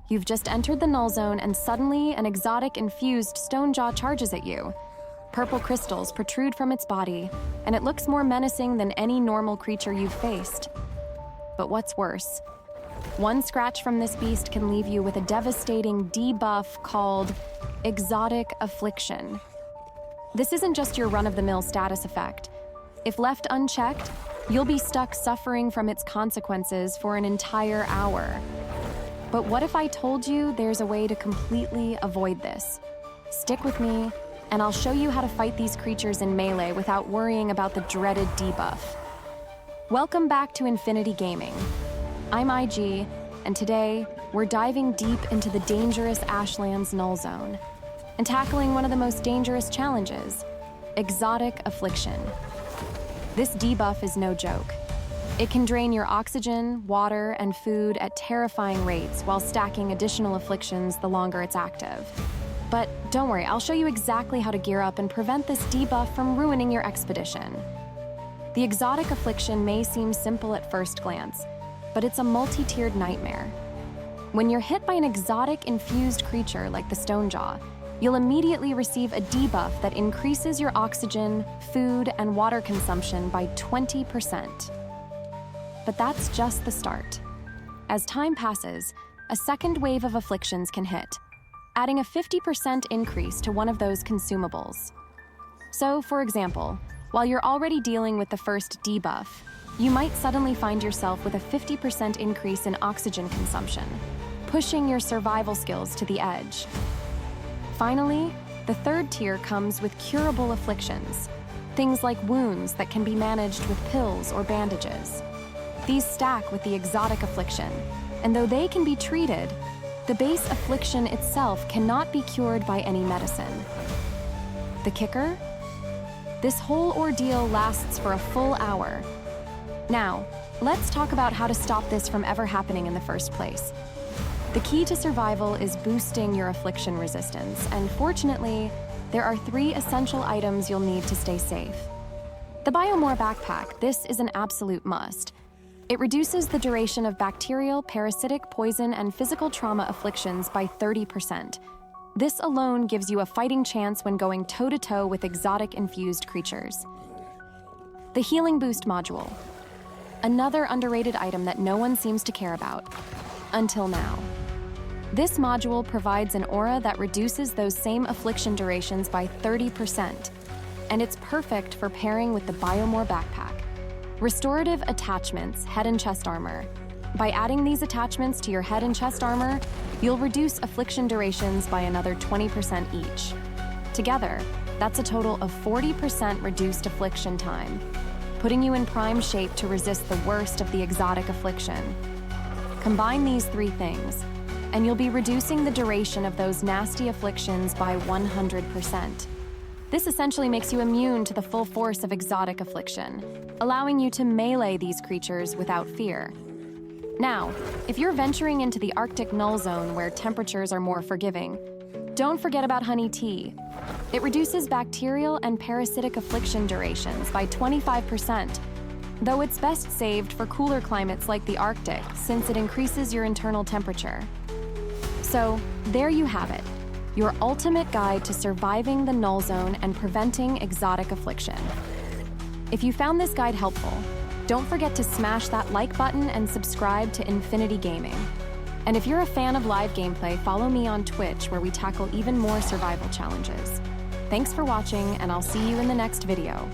You've just entered the null zone and suddenly an exotic-infused stone jaw charges at you. Purple crystals protrude from its body, and it looks more menacing than any normal creature you've faced. But what's worse? One scratch from this beast can leave you with a devastating debuff called exotic affliction. This isn't just your run-of-the-mill status effect. If left unchecked, you'll be stuck suffering from its consequences for an entire hour. But what if I told you there's a way to completely avoid this? Stick with me, and I'll show you how to fight these creatures in melee without worrying about the dreaded debuff. Welcome back to Infinity Gaming. I'm IG, and today we're diving deep into the dangerous Ashlands Null Zone and tackling one of the most dangerous challenges, exotic affliction. This debuff is no joke. It can drain your oxygen, water, and food at terrifying rates while stacking additional afflictions the longer it's active. But don't worry, I'll show you exactly how to gear up and prevent this debuff from ruining your expedition. The exotic affliction may seem simple at first glance, but it's a multi-tiered nightmare. When you're hit by an exotic-infused creature like the Stonejaw, you'll immediately receive a debuff that increases your oxygen, food, and water consumption by 20%. But that's just the start. As time passes, a second wave of afflictions can hit, adding a 50% increase to one of those consumables. So, for example, while you're already dealing with the first debuff, you might suddenly find yourself with a 50% increase in oxygen consumption, pushing your survival skills to the edge. Finally, the third tier comes with curable afflictions, things like wounds that can be managed with pills or bandages. These stack with the exotic affliction, and though they can be treated, the base affliction itself cannot be cured by any medicine. The kicker? This whole ordeal lasts for a full hour. Now, let's talk about how to stop this from ever happening in the first place. The key to survival is boosting your affliction resistance, and fortunately, there are 3 essential items you'll need to stay safe. The Biomore Backpack, this is an absolute must. It reduces the duration of bacterial, parasitic, poison, and physical trauma afflictions by 30%. This alone gives you a fighting chance when going toe-to-toe with exotic-infused creatures. The Healing Boost Module. Another underrated item that no one seems to care about. Until now. This module provides an aura that reduces those same affliction durations by 30%, and it's perfect for pairing with the Biomore Backpack. Restorative Attachments, Head and Chest Armor. By adding these attachments to your head and chest armor, you'll reduce affliction durations by another 20% each. Together, that's a total of 40% reduced affliction time, putting you in prime shape to resist the worst of the exotic affliction. Combine these 3 things, and you'll be reducing the duration of those nasty afflictions by 100%. This essentially makes you immune to the full force of exotic affliction, allowing you to melee these creatures without fear. Now, if you're venturing into the Arctic Null Zone where temperatures are more forgiving, don't forget about honey tea. It reduces bacterial and parasitic affliction durations by 25%, though it's best saved for cooler climates like the Arctic since it increases your internal temperature. So, there you have it. Your ultimate guide to surviving the Null Zone and preventing exotic affliction. If you found this guide helpful, don't forget to smash that like button and subscribe to Infinity Gaming. And if you're a fan of live gameplay, follow me on Twitch where we tackle even more survival challenges. Thanks for watching, and I'll see you in the next video.